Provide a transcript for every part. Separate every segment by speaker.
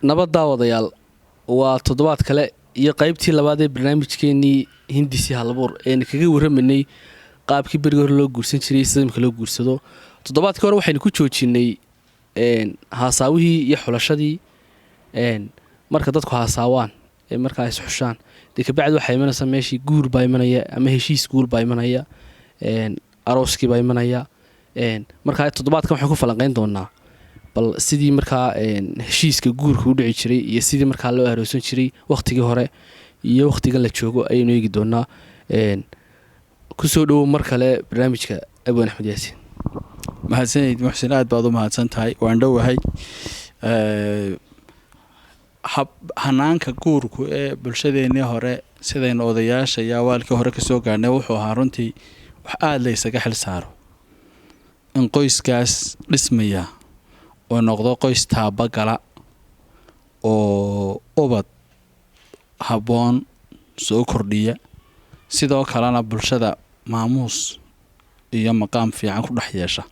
Speaker 1: nabad daawadayaal waa toddobaad kale iyo qaybtii labaad ee barnaamijkeenii hindisi halabuur ee kaga warramanay qaabkii bariga hore loo guursan jiray sida imka loo guursado. toddobaadkii hore waxaynu ku joojinay haasaawihii iyo xulashadii marka dadku haasaawaan ee markaa is xushaan dee kabacdi waxaa imanaysa meeshii guur baa imanaya ama heshiis guur baa imanaya arooskii baa imanaya markaa toddobaadkan waxaan ku falanqayn doonaa bal sidii markaa heshiiska guurka u dhici jiray iyo sidii markaa loo aroosan jiray waqtigii hore iyo waqtigan la joogo ayaynu eegi doonaa. kusoo dhowow mar kale barnaamijka abwaan axmed yaasiin.
Speaker 2: mahadsanid muxsin, aad baad u mahadsan tahay. waan dhowahay. hanaanka guurku ee bulshadeennii hore sidaynu odayaasha iyo awaalkii hore kasoo gaadhnay wuxuu ahaa runtii wax aada la ysaga xil saaro in qoyskaas dhismaya oo noqdo qoys taabagala oo ubad habboon soo kordhiya, sidoo kalena bulshada maamuus iyo maqaam fiican ku dhex yeesha.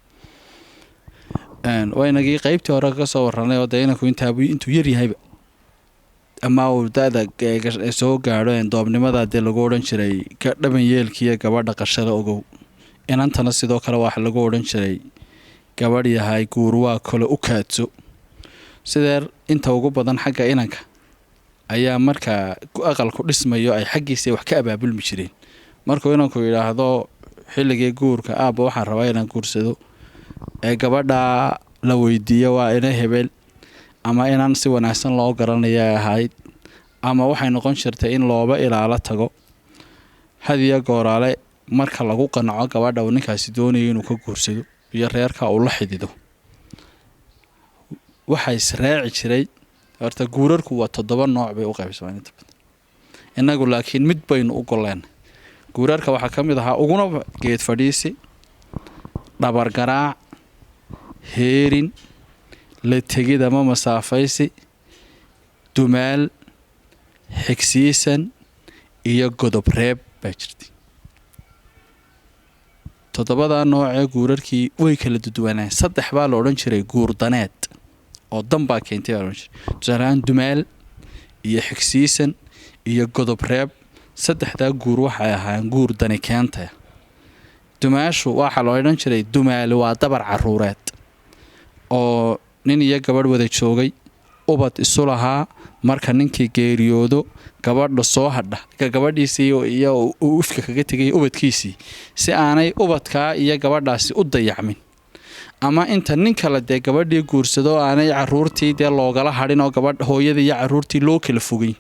Speaker 2: waynagii qaybtii hore ka soo warranay oo dee inanku intuu yaryahayba ama uu da-da soo gaadho doobnimada dee lagu odhan jiray dhaban yeelkiiyo gabadha qashada ogow. inantana sidoo kale waxa lagu odhan jiray gabadh yahay guur waa kale u kaadso. sideer inta ugu badan xagga inanka ayaa markaa aqalku dhismayo ay xaggiisa wax ka abaabulmi jireen. markuu inanku yidhaahdo xilligii guurka aabba waxaan rabaa inaan guursado, ee gabadha la weydiiyo waa ina hebel ama inaan si wanaagsan loo garanaya ahayd, ama waxay noqon jirtay in looba ilaalo tago. hadiya gooraale marka lagu qanaco gabadha uu ninkaasi doonayo inuu ka guursado iyo reerka uu la xidido, waxaa israaci jiray horta guurarku waa 7 nooc bay u qaybsamaan inta badan. innagu laakiin mid baynu u goleen. guurarka waxaa ka mid ahaa uguna geed fadhiisi, dhabar garaac, heerin, la tegid ama masaafaysi, dumaal, xigsiisan iyo godob reeb baa jirtay. 7 noocee guurarkii way kala duwanaan. 3 baa la odhan jiray guur daneed oo danbaa keentay baa la odhan jiray. tusaalahaan dumaal iyo xigsiisan iyo godob reeb, 3daa guur waxay ahaan guur dani keentaya. dumaashu waxaa la odhan jiray dumaali waa dabar caruureed oo nin iyo gabadh wada joogay, ubad isu lahaa, marka ninkii geeriyoodo gabadha soo hadha gabadhiisii iyo uu ifka kaga tegay ubadkiisii si aanay ubadkaa iyo gabadhaasi u dayacmin, ama inta nin kale dee gabadhii guursado aanay caruurtii dee loogala hadhin oo gabadh hooyada iyo caruurtii loo kala fogeyn,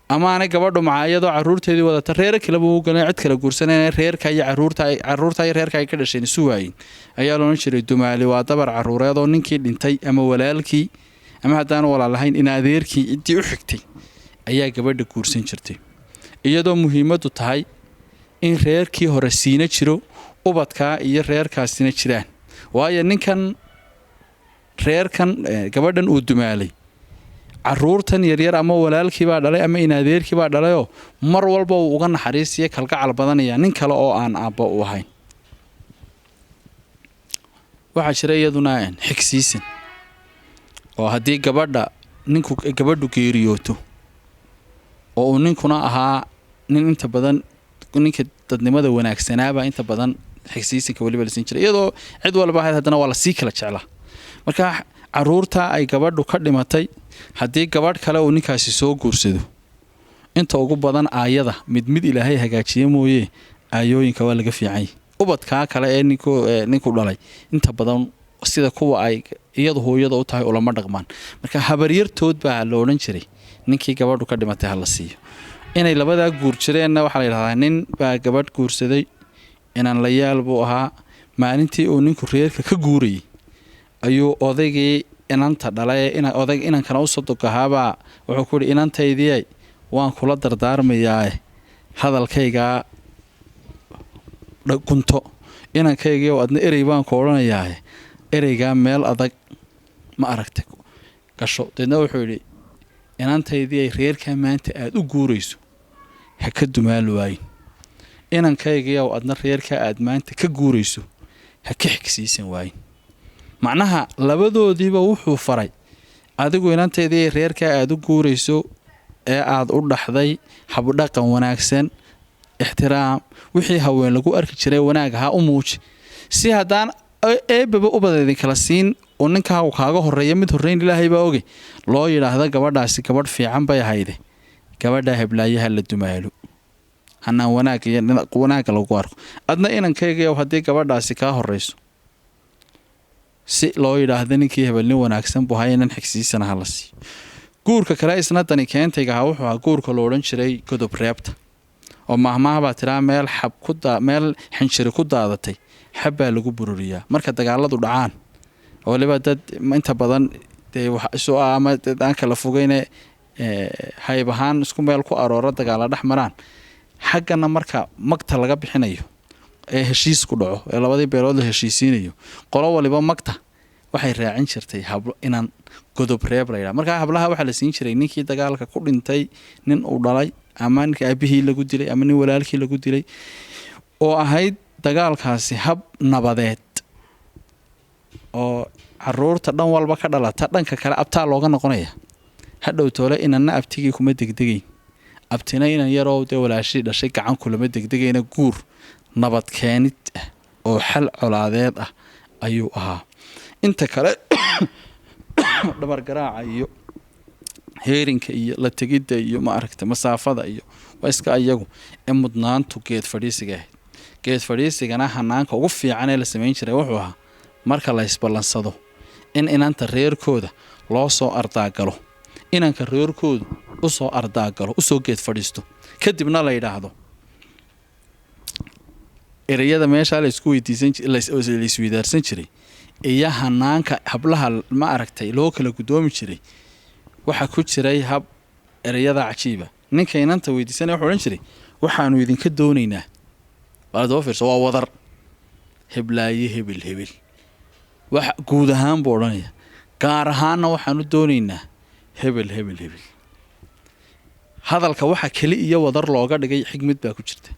Speaker 2: ama aanay gabadhu macaayadoo caruurteedii wadata reero kaleba u galeen cid kala guursanayna reerka iyo caruurta iyo reerka ay ka dhasheen isu waayin. ayaa loodhan jiray dumaali waa dabar caruureed oo ninkii dhintay ama walaalkii ama haddaanu walaalahayn in adeerkii ciddii u xigtay ayaa gabadha guursan jirtay, iyadoo muhiimaddu tahay in reerkii hore siina jiro, ubadkaa iyo reerkaasina jiraan. waayo ninkan reerkan gabadhan uu dumaalay caruurtan yaryar ama walaalkii baa dhalay ama in adeerkii baa dhalayoo mar walba uu uga naxariisiyo kalgacal badanaya nin kale oo aan aabba u ahayn. waxaa jira iyaduna xigsiisan oo haddii gabadhu geeriyooto oo uu ninkuna ahaa nin inta badan ninka dadnimada wanaagsanaaba inta badan xigsiisanka weliba la siin jiray, iyadoo cid walba ahayd haddana waa lasii kala jeclaa. marka caruurta ay gabadhu ka dhimatay haddii gabadh kale uu ninkaasi soo guursado, inta ugu badan aayada mid ilaahay hagaajiye mooye aayooyinka waa laga fiicanyay. ubadkaa kale ee ninku dhalay inta badan sida kuwa ay iyadu hooyada u tahay ulama dhaqmaan. marka habaryartood baa la odhan jiray ninkii gabadhu ka dhimatay hala siiyo. inay labadaa guur jireenna waxaa la yidhahdaa nin baa gabadh guursaday, inan la yaal buu ahaa. maalintii uu ninku reerka ka guurayay ayuu odaygii inanta dhalay odayg inankana u sodog ahaabaa wuxuu ku yidhi inantaydii waan kula dardaarmayaa hadalkaygaa gunto. inankaygiio adna erey baan ku odhanayaa ereygaa meel adag ma aragtay gasho. deedna wuxuu yidhi inantaydii reerkaa maanta aad u guurayso ha ka dumaal waayin. inankaygiiow adna reerkaa aad maanta ka guurayso ha ka xigsiisan waayin. macnaha labadoodiiba wuxuu faray adigu inanteedii reerkaa aad u guurayso ee aad u dhaxday habdhaqan wanaagsan ixtiraam wixii haween lagu arki jiray wanaag ahaa u muuji si haddaan eebaba ubada idin kala siin oo ninkaagu kaaga horeeya mid horreyn ilaahay baa ogey loo yidhaahda gabadhaasi gabadh fiican bay ahayde gabadhaa heblaayaha la dumaalo hanaan wanaag iyo wanaagga lagu arko adna inankaygayow haddii gabadhaasi kaa horrayso si loo yidhaahda ninkii hebelnin wanaagsan buu ahaa inan xigsiisana hala siiyo guurka kale isna dani keentayga ahaa wuxuu ahaa guurka lo odhan jiray godob reebta oo maahmaahbaa tiraa meel xinjiri ku daadatay xabbaa lagu bururiyaa marka dagaaladu dhacaan waliba dad inta badan dee isu ama dad aan kala fogeyne hayb ahaan isku meel ku aroora dagaala dhex maraan xaggana marka magta laga bixinayo ee heshiis ku dhaco ee labadii beelood la heshiisiinayo qolo waliba magta waxay raacin jirtay hablo inaan godob reeb la yidhaha markaa hablaha waxaa la siin jiray ninkii dagaalka ku dhintay nin uu dhalay ama ninka aabihii lagu dilay ama nin walaalkii lagu dilay oo ahayd dagaalkaasi hab nabadeed oo caruurta dhan walba ka dhalata dhanka kale abtaa looga noqonaya hadhow toole inanna abtigii kuma degdegayn abtina inan yaroo dee walaashii dhashay gacan kulama degdegayna guur nabad keenid ah oo xal colaadeed ah ayuu ahaa inta kale dhabargaraaca iyo heerinka iyo la tegidda iyo ma aragta masaafada iyo waa iska iyagu ee mudnaantu geed fadhiisiga ahayd geed fadhiisigana hanaanka ugu fiican ee la samayn jiray wuxuu ahaa marka la isballansado in inanta reerkooda loo soo ardaagalo inanka reerkoodu u soo ardaagalo usoo geed fadhiisto kadibna la yidhaahdo ereyada meeshaa laisweydaarsan jiray iyo hanaanka hablaha ma aragtay loo kala gudoomi jiray waxaa ku jiray hab ereyada cajiiba ninka inanta weydiisanaya wuxuu odhan jiray waxaanu idinka doonaynaa baladaba fiirso waa wadar heblaaye hebel hebel wax guud ahaan buu odhanaya gaar ahaanna waxaanu doonaynaa hebel hebel hebel hadalka waxa keli iyo wadar looga dhigay xigmad baa ku jirta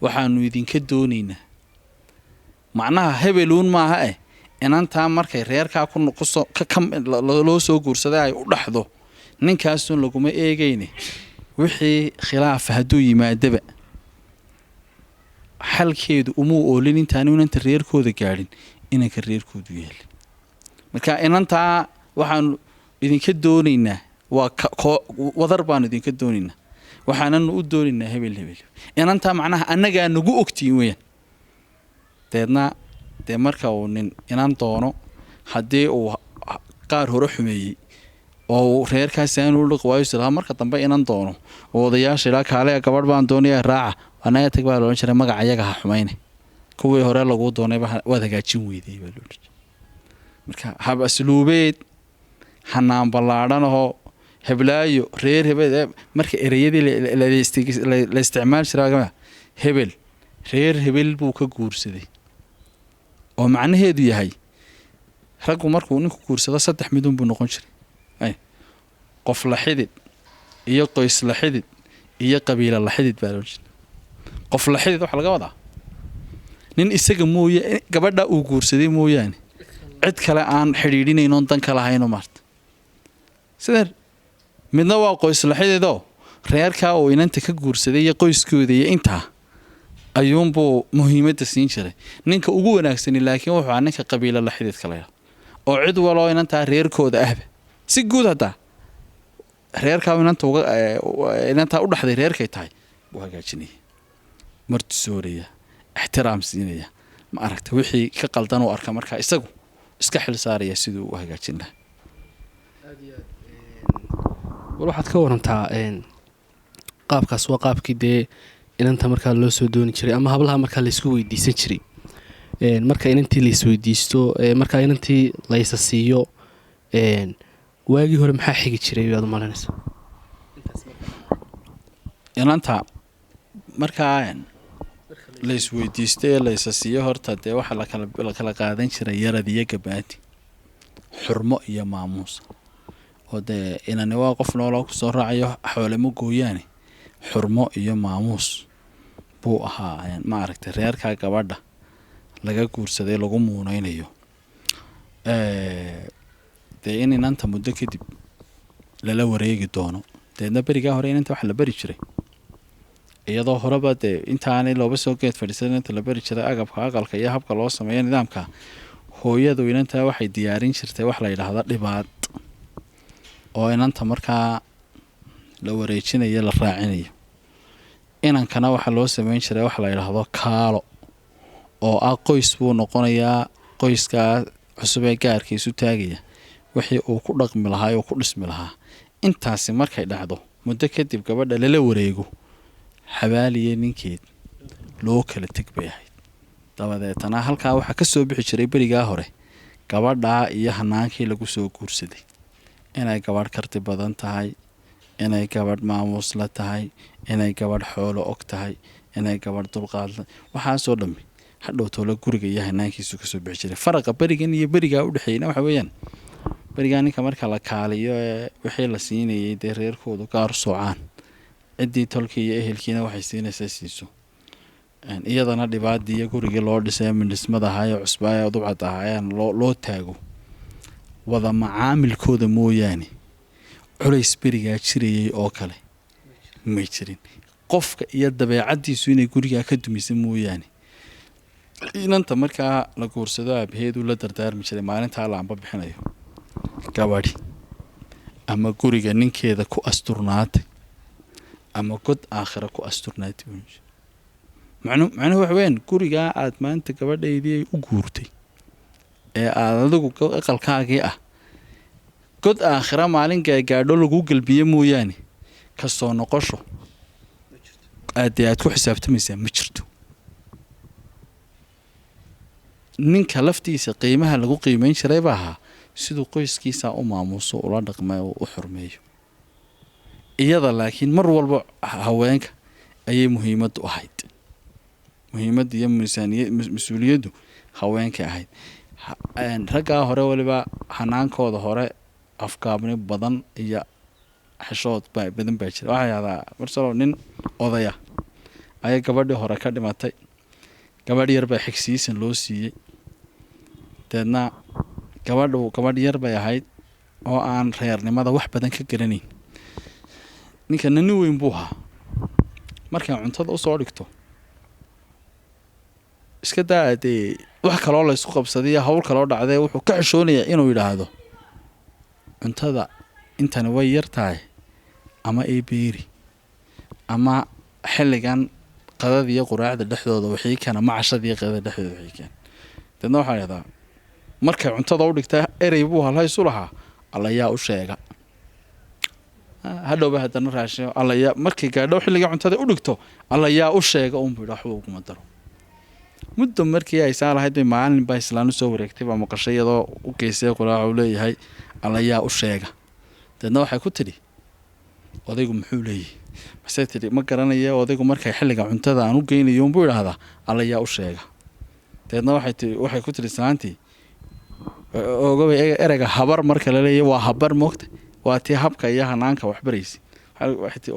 Speaker 2: waxaanu idinka doonaynaa macnaha hebeluun maaha inantaa markay reerkaa loo soo guursaday ay u dhaxdo ninkaasun laguma eegayne wixii khilaafa hadduu yimaadaba xalkeedu umuu oolin intaanu inanta reerkooda gaadhin inanka reerkoodu yeelin marka inantaa waxaanu idinka doonaynaa waa wadar baanu idinka doonaynaa waxaananu u doonaynaa hebel hebel inantaa macnaha annagaa nagu ogtiin weyaan deedna dee marka uu nin inan doono haddii uu qaar hore xumeeyey oo reerkaasi aanu u dhaqi waayo islaha marka dambe inan doono oo odayaasha ilaa kaale gabadh baan doonaya raaca anaga tag baa loodhan jiray magaca iyaga ha xumayne kuwii hore laguu doonayba waad hagaajin weydey baa loodhan jiray marka hab asluubeed hanaan ballaadhanahoo heblaayo reer hebel marka ereyadii la isticmaali jiraa hebel reer hebel buu ka guursaday oo macnaheedu yahay raggu markuu ninku guursado 3 midun buu noqon jiray qof la xidid iyo qoys la xidid iyo qabiilo la xidid baa loo jeedaa qof la xidid waxa laga wadaa nin isaga mooye gabadha uu guursaday mooyaane cid kale aan xiriirinayn dan kala hayno maarta sida midna waa qoys la xididoo reerka oo inanta ka guursaday iyo qoyskooda iyo intaa ayuunbuu muhiimadda siin jiray ninka ugu wanaagsani laakiin wuxuu ahaa ninka qabiilo la xididka la oo cid waloo inantaa reerkooda ahba si guud haddaa reerkaa inantaa u dhaxday reerkay tahay buu hagaajinaya martisooraya ixtiraam siinaya ma aragta wixii ka qaldan uu arka markaa isagu iska xil saaraya siduu u hagaajin lahaa
Speaker 1: war waxaad ka warantaa qaabkaas waa qaabkii dee inanta markaa loo soo dooni jiray ama hablaha markaa laysku weydiisan jiray marka inantii laisweydiisto markaa inantii laysa siiyo waagii hore maxaa xigi jiray baad u malaynaysa
Speaker 2: inanta markaa laisweydiisto ee laysa siiyo horta dee waxaa la kala qaadan jiray yarad iyo gabaadi xurmo iyo maamuus oo dee inani waa qof nooloo kusoo raacayo xoolemo gooyaane xurmo iyo maamuus buu ahaa ma aragtay reerkaa gabadha laga guursaday lagu muunaynayo dee in inanta muddo kadib lala wareegi doono. deedna berigaa hore inanta waxa la bari jiray iyadoo horeba dee intaanay looba soo geed fadhiisan inanta la bari jiray agabka aqalka iyo habka loo sameeyo nidaamka. hooyadu inanta waxay diyaarin jirtay wax la yidhaahdo dhibaad oo inanta markaa la wareejinayo la raacinayo. inankana waxaa loo sameyn jiray wax la yidhaahdo kaalo oo ah qoys buu noqonayaa. qoyskaa cusub ee gaarkiisu taagaya wixii uu ku dhaqmi lahaa oo ku dhismi lahaa. intaasi markay dhacdo muddo kadib gabadha lala wareego xabaaliye ninkeed loo kala teg bay ahayd. dabadeetana halkaa waxaa ka soo bixi jiray berigaa hore gabadhaa iyo hanaankii lagu soo guursaday inay gabadh karti badan tahay, inay gabadh maamuusla tahay, inay gabadh xoolo og tahay, inay gabadh dulqaadla. waxaasoo dhammi hadhow toola guriga iyo hanaankiisu kasoo bixi jiray. faraqa berigan iyo berigaa udhexeeyna waxa weeyaan berigaa ninka marka la kaaliyo ee wixii la siinayay dee reerkoodu gaar soocaan, ciddii tolkii iyo ehelkiina waxay siinaysaa siiso. iyadana dhibaadii iyo gurigii loo dhisay mindhismada ahaayee cusbaayee dubcad ahaayeen loo taago. wada macaamilkooda mooyaane culays berigaa jirayay oo kale may jirin. qofka iyo dabeecaddiisu inay gurigaa ka dumisa mooyaane. inanta markaa la guursado aabaheeduu la dardaarmi jiray maalintaa la amba bixinayo gabadhi ama guriga ninkeeda ku asturnaatay ama god aakhira ku asturnaatay. macnuhu waxa weyaan gurigaa aad maanta gabadhaydii u guurtay ee aad adigu aqalkaagii ah god aakhira maalin gaagaadho laguu galbiye mooyaane kasoo noqosho aadee aad ku xisaabtamaysaa ma jirto. ninka laftiisa qiimaha lagu qiimeyn jiray baa ahaa siduu qoyskiisa u maamuuso ula dhaqmay oo u xurmeeyo. iyada laakiin mar walba haweenka ayay muhiimaddu ahayd. muhiimadda iyo mas-uuliyaddu haweenkay ahayd. raggaa hore waliba hanaankooda hore afgaabni badan iyo xishood badan baa jira. waxaa yahdaa marsalo nin odaya ayay gabadhii hore ka dhimatay. gabadh yar baa xigsiisan loo siiyey. deedna gabadh yar bay ahayd oo aan reernimada wax badan ka garanayn. ninkana nin weyn buu ahaa. markaa cuntada usoo dhigto iska daa dee wax kaloo laysku qabsadiyo hawl kaloo dhacdee wuxuu ka xishoonayaa inuu yidhaahdo cuntada intani way yar tahay ama ebeeri ama xilligan qadada iyo quraacda dhexdooda wixii keena ma cashada iyo qadada dhexdooda wixii keena. deedna waxaa yidhahdaa markay cuntada u dhigtaa erey buu halhaysu lahaa alla yaa u sheega. hadhowba haddana raashin alla yaa markay gaadho xilliga cuntada u dhigto alla yaa u sheega uunbuu yidhaa waxba uguma daro. muddo markii ay saa lahayd bay maalin baa islaan usoo wareegtay baa maqashay iyadoo u geysay quraaca uu leeyahay alla yaa u sheega. deedna waxay ku tidhi odaygu muxuu leeyahay masey tidhi ma garanaya odaygu markay xilliga cuntada aan u geynayo unbuu idhaahdaa alla yaa u sheega. deedna waxay ku tidhi islaantii ogabay ereyga habar marka la leeyahay waa habar moogta waa tii habka iyo hanaanka waxbaraysa. waxay tii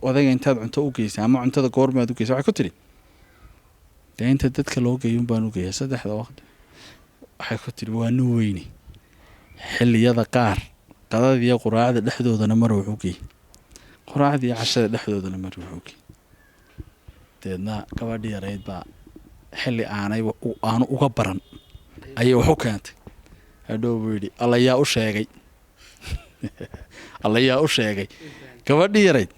Speaker 2: odayga intaad cunto u geysay ama cuntada goormaad u geysay waxay ku tidhi dee inta dadka loo geeyun baan u geeya 3 waqti. waxay ku tidhi waa nin weyne xilliyada qaar qadadiiyo quraacda dhexdoodana mar wuxuu geey quraacda iyo cashada dhexdoodana mar wuxuu geey. deedna gabadhii yareyd baa xilli aanu uga baran ayay wax u keentay. hadhow buu yidhi alla yaa u sheegay alla yaa u sheegay. gabadhii yareyd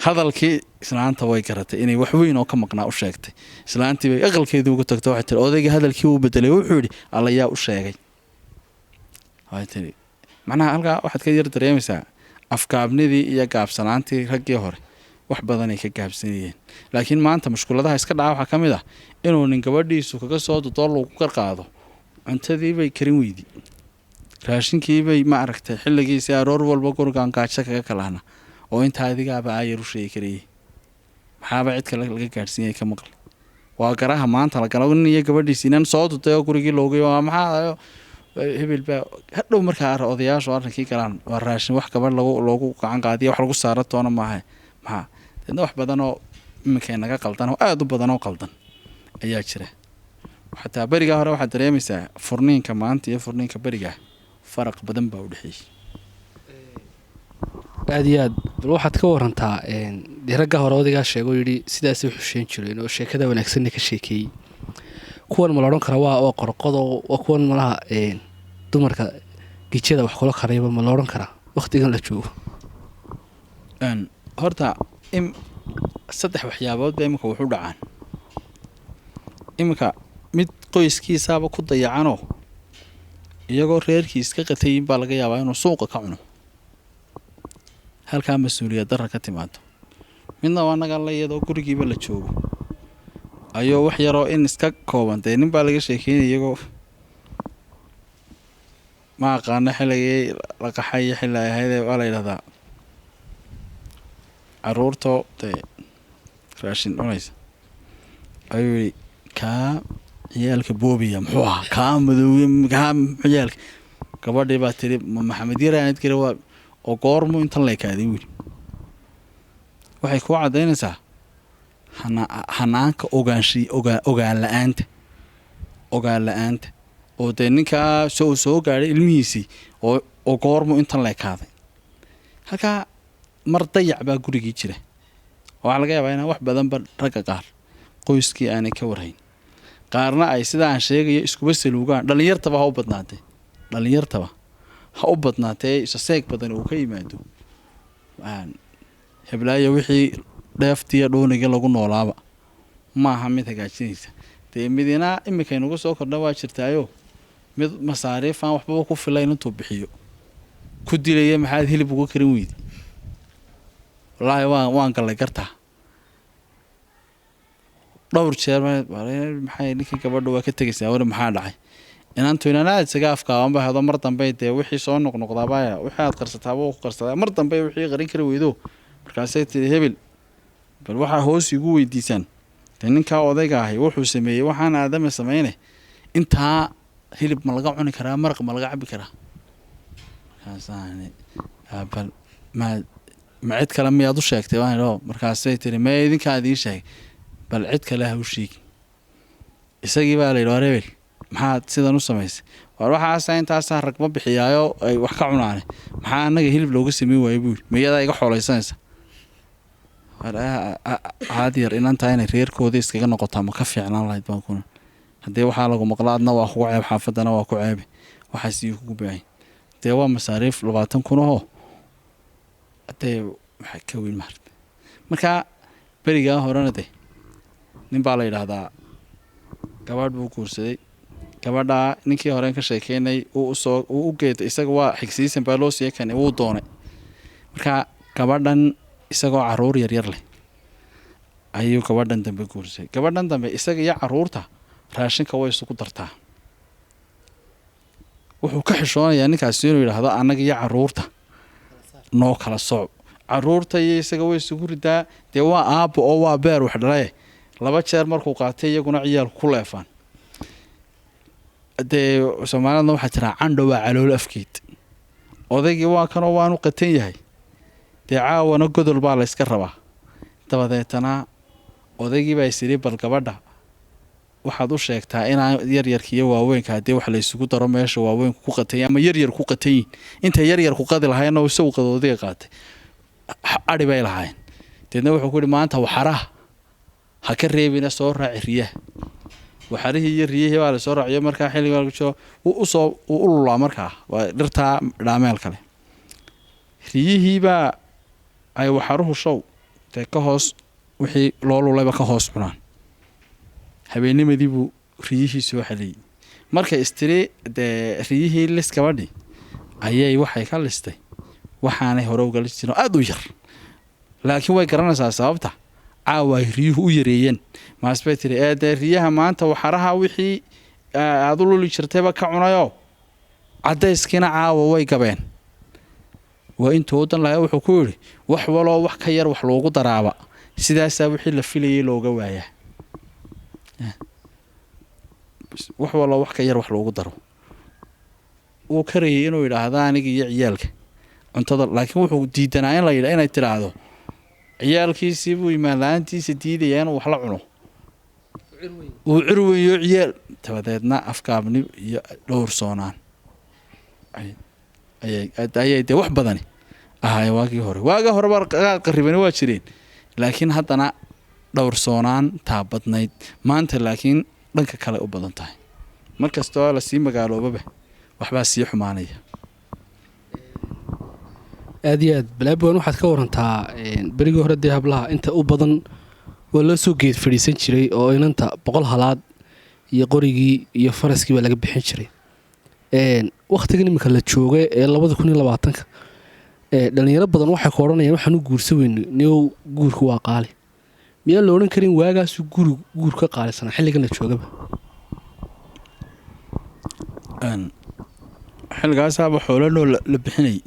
Speaker 2: hadalkii islaanta way garatay inay wax weyn oo ka maqnaa u sheegtay. islaantii bay aqalkeedii ugu tagtay waxay tihi odayga hadalkii uu bedelay wuxuu yidhi alla yaa u sheegay. waxay tihi macnaha halkaa waxaad ka yar dareemaysaa afgaabnidii iyo gaabsanaantii raggii hore wax badanay ka gaabsanayeen. laakiin maanta mushkuladaha iska dhaca waxaa ka mid ah inuu nin gabadhiisu kaga soo dudoo lagu qarqaado cuntadiibay karin weydi raashinkiibay ma aragtay xilligiisii aroor walba gurigaan gaajo kaga kalahna oo intaa adigaaba aayar u sheegi karayay maxaaba cid kale laga gaadhsiinyay ka maqli. waa garaha maanta la galo nin iyo gabadhiisi inan soo dutay oo gurigii loogay waa maxaa hebel baa hadhow markaa odayaashu arrinkii galaan waa raashin wax gabadh loogu gacan qaadiya wax lagu saara doona maaha maxaa. deedna wax badan oo iminkay naga qaldan oo aada u badan oo qaldan ayaa jira. xataa berigaa hore waxaad dareemaysaa furniinka maanta iyo furniinka berigaa faraq badan baa u dhexeeyey.
Speaker 1: aad iyo aad bal waxaad ka warantaa dee ragga hore odigaa sheego yidhi sidaasay xusheyn jireen oo sheekada wanaagsanna ka sheekeeyey. kuwan ma la odhan karaa waa qorqodo waa kuwan malaha dumarka gijada wax kula karayba ma la odhan karaa wakhtigan la joogo?
Speaker 2: horta saddex waxyaabood ba iminka wuxu dhacaan. iminka mid qoyskiisaaba ku dayacanoo iyagoo reerkiis ka qatayin baa laga yaabaa inuu suuqa ka cuno, halkaa mas-uuliyad darra ka timaado. midna waa naga la iyadoo gurigiiba la joogo ayuu wax yaroo in iska koobantay nin baa laga sheekeynaya iyagoo ma aqaano xilligii la qaxay xilli ay ahayd waa la yidhahdaa caruurtoo dee raashin cunaysa ayuu yidhi kaa ciyaalka boobiya muxuu ahaa kaa madoobe kaa ciyaalka. gabadhii baa tiri maxamed yaraanid kale waa oo goormu intan leekaaday wiil. waxay kuu caddaynaysaa hanaanka ogaan la-aanta oo dee ninkaa soo gaadhay ilmihiisii oo goormu intan leekaaday. halkaa mar dayac baa gurigii jira. waxaa laga yaabaa inaan wax badanba ragga qaar qoyskii aanay ka warhayn, qaarna ay sidaa aan sheegayo iskuba saluugaan. dhallinyartaba ha u badnaatee isaseeg badan uu ka yimaado. heblaayo wixii dheeftiiyo dhuuniga lagu noolaaba maaha mid hagaajinaysa. dee midina iminkaynuga soo kordha waa jirtaayo mid masaariifaan waxbaba ku filayn intuu bixiyo ku dilaya maxaad hilib uga karin weydi. wallaahi waan gallay gartaa dhowr jeer maxay ninkii gabadha waa ka tegaysaa wari maxaa dhacay inantu inanaad isaga afkaabanba hado mar dambe dee wixii soo noqnoqdaabaya wixii aad qarsataaba ku qarsadaa mar dambe wixii qarin kari weydo markaasay tiri hebel bal waxaa hoos igu weydiisaan dee ninkaa odayga ahay wuxuu sameeyey waxaan aadama samayne intaa hilib ma laga cuni karaa maraq ma laga cabi karaa. bal ma cid kale miyaad u sheegtay markaasay tiri ma idinkaa idiin sheegay bal cid kale ha u sheegi. isagii baa la yidhi war hebel maxaad sidan u samaysay war waxaasa intaasaa ragma bixiyaayo ay wax ka cunaane maxaa annaga hilib looga sameyn waayo buuli miyadaa iga xooleysanaysa. caad yar inantaa inay reerkooda iskaga noqotaa ma ka fiicnaan lahayd baan kuna haddii waxaa lagu maqla adna waa kugu ceeb xaafadana waa ku ceebe waxaas iyo kugu baahay. dee waa masaariif 20 kun ahoo dee waxaa ka weyn maarta. markaa berigaa horena de nin baa la yidhaahdaa gabadh buu guursaday. gabadhaa ninkii horeen ka sheekeynay uu u geedo isaga waa xigsiisan baa loo sii kanay wuu doonay. markaa gabadhan isagoo caruur yaryar leh ayuu gabadhan dambe guursaday. gabadhan dambe isaga iyo caruurta raashinka way isugu dartaa. wuxuu ka xishoonayaa ninkaasi inuu yidhaahdo annaga iyo caruurta noo kala sooc. caruurta iyo isaga way isugu ridaa dee waa aabbo oo waa beer wax dhalaye 2 jeer markuu qaatay iyaguna ciyaalku ku leefaan. dee soomaalidna waxaa jiraa candho waa calool afkeed. odaygii waa kanoo waanu qatan yahay dee caawana godol baa la yska rabaa. dabadeetana odaygii baa isiri bal gabadha waxaad u sheegtaa inaan yaryarka iyo waaweynka haddii wax la isugu daro meesha waaweynku ku qatay ama yaryar ku qatayin intay yaryarku qadi lahaayeen oo isagu qadoodiga qaatay adhi bay lahaayeen. deedna wuxuu ku yidhi maanta waxaraha ha ka reebina soo raaci riyaha. waxarihii iyo riyihii baa la soo raaciyo markaa xilliga u ululaa markaa waa dhirtaa dhaameel kale. riyihiibaa ay waxaruhu show dee ka hoos wixii loo lulayba ka hoos cunaan. habeennimadii buu riyihii soo xaliyey. markay istiri dee riyihii lis gabadhi ayay waxay ka listay waxaanay hore uga lis jirin aad u yar laakiin way garanaysaa sababta caawa ay riyuhu u yareeyeen. maasbay tiri dee riyaha maanta waxaraha wixii aad u luli jirtayba ka cunayoo caddayskiina caawa way gabeen. waa intuu wadan lahaa wuxuu ku yidhi wax waloo wax ka yar wax loogu daraaba sidaasaa wixii la filayay looga waayaa. wax waloo wax ka yar wax loogu daro wuu karayay inuu yidhaahda aniga iyo ciyaalka cuntada laakiin wuxuu diidanaa in la yidha inay tidhaahdo ciyaalkiisii buu imaan la-aantiisa diidayaa inuu wax la cuno uu cirweyo ciyaal dabadeedna afkaabni iyo dhowr soonaan ayay dee wax badani ahaayeen waagii hore baa qarribani waa jireen laakiin haddana dhowrsoonaan taa badnayd maanta laakiin dhanka kale u badan tahay markastoo lasii magaaloobaba waxbaa sii xumaanaya.
Speaker 1: aad iyo aad balaabuwan waxaad ka warantaa berigii hore dee hablaha inta u badan waa loo soo geed fadhiisan jiray oo inanta 100 halaad iyo qorigii iyo faraskii baa laga bixin jiray. wakhtigan iminka la joogay ee 2020 dhalinyaro badan waxay ku odhanayaan waxaan u guursan weyno niyow guurku waa qaali. miyaa la odhan karin waagaasu guur ka qaalisanaa xilligan la joogaba?
Speaker 2: xilligaasaaba xoolano la bixinay.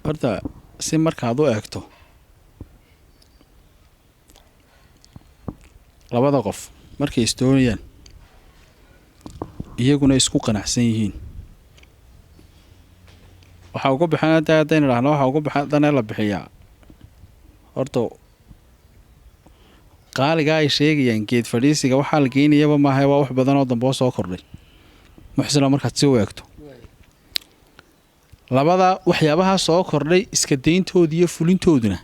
Speaker 2: horta si markaad u eegto labada qof markay istoonayaan iyaguna isku qanacsan yihiin waxaa ugu bixin haddaynu idhaahno waxaa ugu bixin danee la bixiyaa horta qaaligaa ay sheegayaan geed fadhiisiga waxaa la geynayaba maaha waa wax badan oo dambe oo soo kordhay muxsina markaad si u eegto labada waxyaabaha soo kordhay iska dayntooda iyo fulintooduna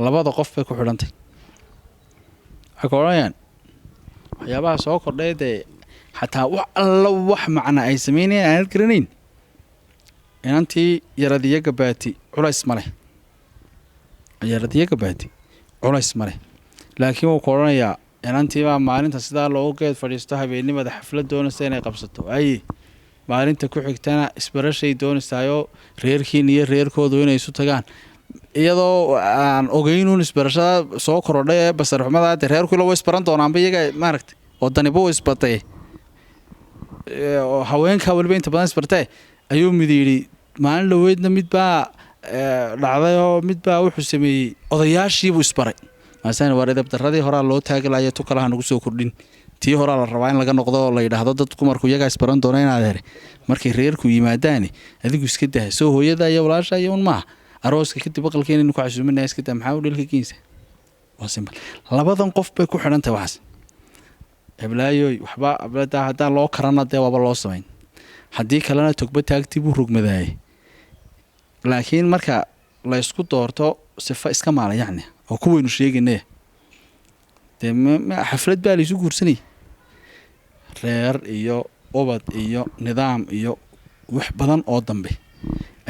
Speaker 2: labada qof bay ku xidhantay. waxay ka odhanayaan waxyaabaha soo kordhay dee xataa wax alla wax macna ay samaynayaan aanad garanayn inantii yaradiyo gabaati culays ma leh laakiin wuu ku odhanayaa inantiibaa maalinta sidaa loogu geed fadhiisto habeennimada xaflad doonaysa inay qabsato aye maalinta ku xigtana isbarashay doonaysaayoo reerkiin iyo reerkoodu inay isu tagaan iyadoo aan ogeynuun isbarashada soo korodhay ee basarxumada de reerkuila wa isbaran doonaanba iyaga maaragtay oo daniba u isbatay oo haweenkaa weliba inta badan isbartee ayuu mid yidhi maalin dhaweydna midbaa dhacday oo midbaa wuxuu sameeyey odayaashiibuu isbaray maasaan waar edabdaradii horaa loo taagilaya tu kalaha nagu soo kordhin tii horaa la rabaa in laga noqdo oo la yidhaahdo dad kumarku iyagaa isbaran doona inaad here markay reerku yimaadaani adigu iska daha soo hooyada iyo walaasha iyo un maaha arooska kadib aqalkeenaynu ku casuuminaya iska daa maxaa u dhelka geensa waa simbal labadan qof bay ku xidhantahay waxaas heblaayoy waxba abladaa haddaan loo karana dee waaba loo samayn haddii kalena togba taagtii buu rogmadaayay laakiin marka la ysku doorto sifa iska maala yacni oo kuwaynu sheegaynaya dee xaflad baa laysu guursanayay reer iyo ubad iyo nidaam iyo wax badan oo dambe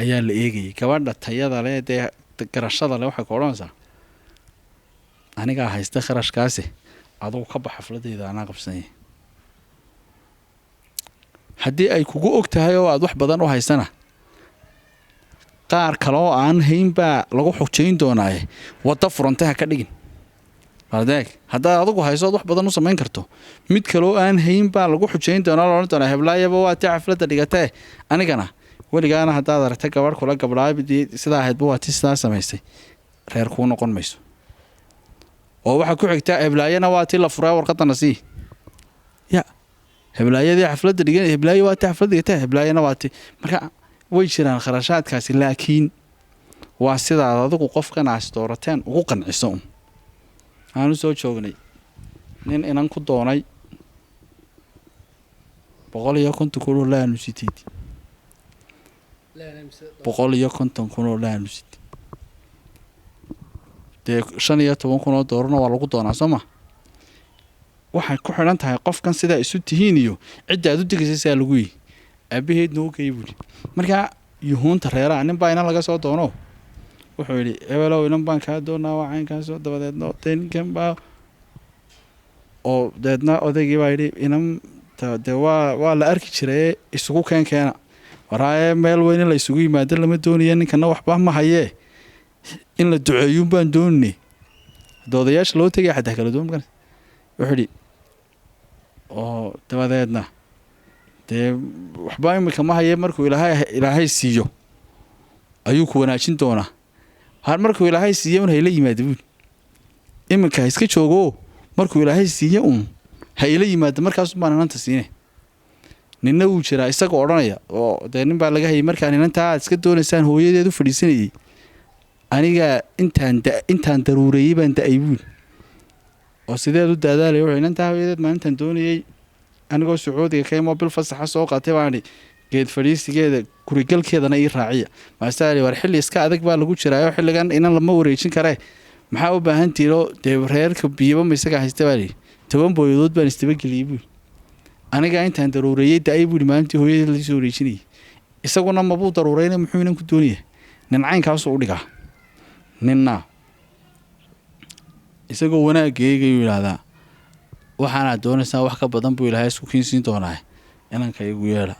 Speaker 2: ayaa la eegayay. gabadha tayada leh dee garashada leh waxay ka odhanaysaa anigaa haysta kharashkaasi adugu ka bax xafladeyda anaa qabsanaya. haddii ay kugu og tahay oo aad wax badan u haysana qaar kale oo aan hayn baa lagu xujayn doonaaye wadda furantay ha ka dhigin baldeeg haddaad adigu haysood wax badan u samayn karto mid kaleoo aan hayn baa lagu xujayn doonaa la odhan doonaa heblaayaba waa tii xafladda dhigatee anigana weligaana haddaad aragta gabadh kula gabdhaabidii sidaa ahaydba waa tii sidaa samaysay reer kuu noqon mayso. oo waxaa ku xigtaa heblaayana waa tii la furaa warqadana sii ya heblaayadii xafladda dhigan heblaayo waa tii xafladda dhigatee heblaayana waa tii marka way jiraan kharashaadkaasi laakiin waa sidaad adigu qofkan aas doorateen ugu qanciso un. aanu soo joognay nin inan ku doonay 150 kun oo laanu sitid 150 kun oo laanu sitid dee 15 kun oo doorna waa lagu doonaa soo ma waxay ku xidhan tahay qofkan sidaa isu tihiin iyo cidda aad u degaysaysaa lagu yihi aabaheedna u geey buuri markaa yuhuunta reeraha nin baa inan laga soo doono wuxuu yidhi ebelow inan baan kaa doonaa waa caynkaasoo dabadeedno dee ninkan baa oo deedna odaygii baa yidhi inan dee waa la arki jiray isugu keenkeena waraaye meel weyn in la isugu yimaado lama doonaya ninkana waxba ma hayee in la duceeyuun baan doonine doodayaasha loo tegaya xataa kala duwan makan wuxuu yidhi oo dabadeedna dee waxba imika ma hayee markuu ilaahay siiyo ayuu ku wanaajin doonaa har markuu ilaahay siiye un hayla yimaado buuli iminka ha iska joogo markuu ilaahay siiye un ha ila yimaado markaasum baan inanta siine. ninna wuu jiraa isagoo odhanaya oo dee nin baa laga hayay markaan inantaa aad iska doonaysaan hooyadeed u fadhiisanayay aniga intaan daruureeyey baan da-ay buuli oo sideed u daadaalaya wuxuu inantaa hooyadeed maalintaan doonayey anigoo sacuudiga ka imoo bil fasaxa soo qaatay baan idhi geed fadhiisigeeda gurigalkeedana ii raaciya maasaali war xilli iska adag baa lagu jiraayo xilligan inan lama wareejin karee maxaa u baahan tiiro dee reerka biyaba ma isaga haysta baa lihi 10 booyadood baan istabageliyey buui aniga intaan daruureeyey da-ay buui maalintii hooyadii lasoo wareejinayay isaguna mabuu daruureyna muxuu inan ku doonaya nin caynkaasuu u dhigaa ninna isagoo wanaaggeegayuu yidhaahdaa waxaanaad doonaysaa wax ka badan buu ilaahay isku kiinsiin doonaa inanka igu yeedha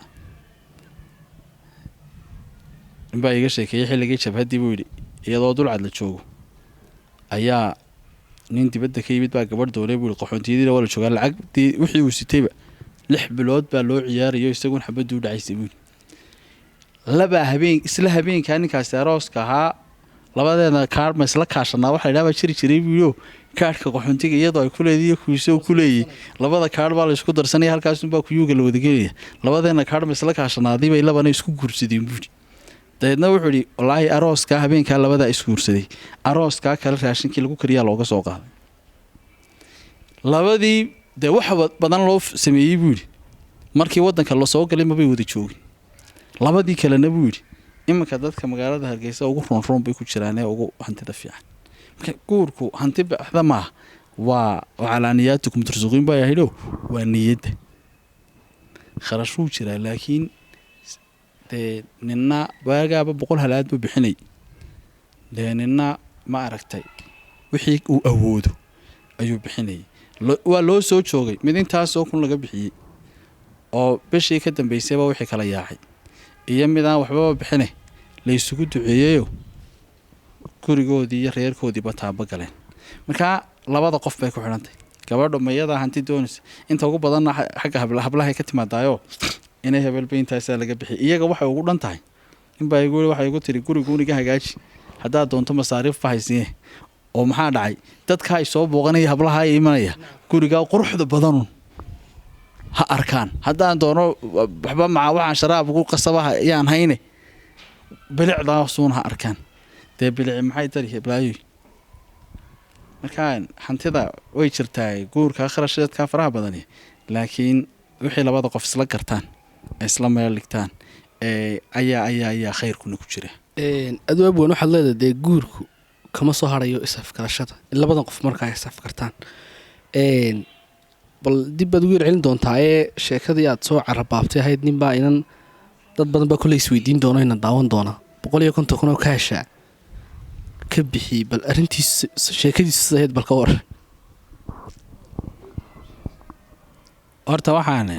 Speaker 2: ninbaa iga sheekeeyey xilligii jabhaddii buu yidhi iyadoo dulcad la joogo ayaa nin dibadda ka yimid baa gabadh doonay buu yidhi qaxoontiyadiina waa la joogaa lacagdii wixii uu sitayba 6 bilood baa loo ciyaarayo isagun xabaddu u dhacaysay buu laba isla habeenkaa ninkaasi arooska ahaa labadeena kaadh ma isla kaashanaa waxa idhaha baa jiri jiray buuyo kaadhka qaxoontiga iyadoo ay ku leediyo kuwiisa ku leeyihi labada kaadh baa la isku darsanaya halkaasunbaa kuyuuga la wadagelaya labadeena kaadh ma isla kaashanaadii bay labana isku guursadeen buuri dabeedna wuxuu idhi wallaahi arooskaa habeenkaa labadaa isguursaday arooskaa kale raashinkii lagu kariyaa looga soo qaaday labadii dee wax badan loo sameeyey buu yidhi markii waddanka lasoo galay mabay wada joogin labadii kalena buu yidhi iminka dadka magaalada Hargeysa ugu roonroon bay ku jiraan ee ugu hantida fiican marka guurku hanti baxda ma waa calaaniyaatukum tursuqin baa yahay waa niyada kharashuu jira laakiin dee ninna baagaaba 100 halaad buu bixinay dee ninna ma aragtay wixii uu awoodo ayuu bixinay waa loo soo joogay mid intaas oo kun laga bixiyay oo bishii ka dambeysayba wixii kala yaacay iyo midaan waxba bixinay la isugu duceeyo gurigoodii iyo reerkoodiiba taaba galeen marka labada qof bay ku xirantay gabadhu mayada hanti doonaysa inta ugu badan xagga hablaha ka timaadayo inay hebel beyntaas laga bixi iyaga waxay ugu dhan tahay in baa igu waxay ugu tiri guriga hagaaji hadaa doonto masaariif fahaysiin oo maxaa dhacay dadka ay soo booqanay hablaha ay imanaya guriga quruxda badan ha arkaan haddaan doono waxba waxaan sharaab ugu qasabaha yaan hayne bilicdaasuun ha arkaan dee bilici maxay tari heblaayo markaan hantida way jirtaa guurka kharashaadka faraha badan laakiin wixii labada qof isla gartaan isla meel dhigtaan ayaa khayrkuna ku jira
Speaker 1: adwaab weyn waxaad leedahay dee guurku kama soo harayo isafgarashada labadan qof markaa ay isafgartaan bal dib baad ugu celin doontaa sheekadii aad soo carabaabtay ahayd ninbaa inan dad badan baa kuley isweydiin doona ina daawan doona 150 kun oo ka heshaa ka bixi bal arrintiis sheekadiisa ahayd bal ka war
Speaker 2: horta waxaan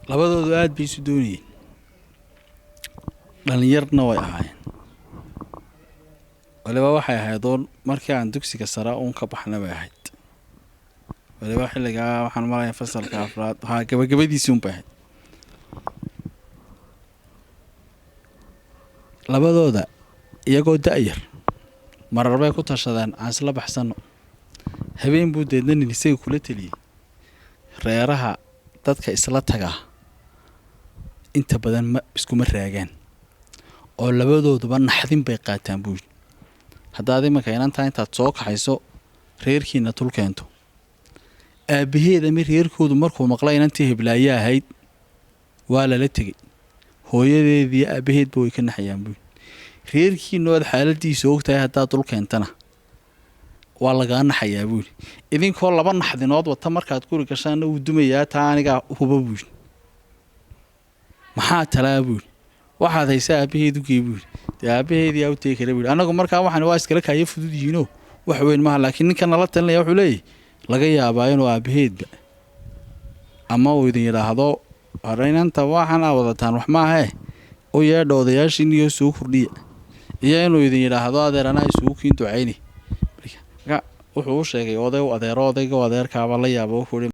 Speaker 2: labadoodu aad bay isu doonayeen dhalinyarna way ahaayeen waliba waxay ahayd oo markii aan dugsiga sare uun ka baxna bay ahayd waliba xilligaa waxaan marayaa fasalka afraad gabagabadiisii un bay ahayd labadooda iyagoo da'yar marar bay ku tashadeen aan isla baxsano habeen buu deedna nin isaga kula taliyey reeraha dadka isla tagaa inta badan iskuma raagaan oo labadooduba naxdin bay qaataan buu haddaad imanka inantaa intaad soo kaxayso reerkiina tul keento aabaheeda mi reerkoodu markuu maqlay inantii heblaaye ahayd waa lala tegey hooyadeedii aabaheedba way ka naxayaan buu reerkiinood xaaladiisa ogtahay haddaad dul keentana waa lagaa naxayaa buu idinkoo laba naxdinood wata markaad guri gashaana uu dumayaa taa anigaa huba buu maxaa talaa buu waxaad haysaa aabaheed u geey buu dee aabaheedii aa u tegi kara buu anagu markaa waxaan waa iskala kaaya fudud yihiinoo wax weyn maaha laakiin ninkan nala talinaya wuxuu leeyahay laga yaabaa inuu aabaheedba ama uu idin yidhaahdo horeynanta waxaan aa wadataan wax maahae u yeedha odayaashiin iyo soo kordhiya iyo inuu idin yidhaahdo adeer anaa isugu kiin ducayni wuxuu u sheegay oday u adeero odayga adeerkaaba la yaaba wuxuu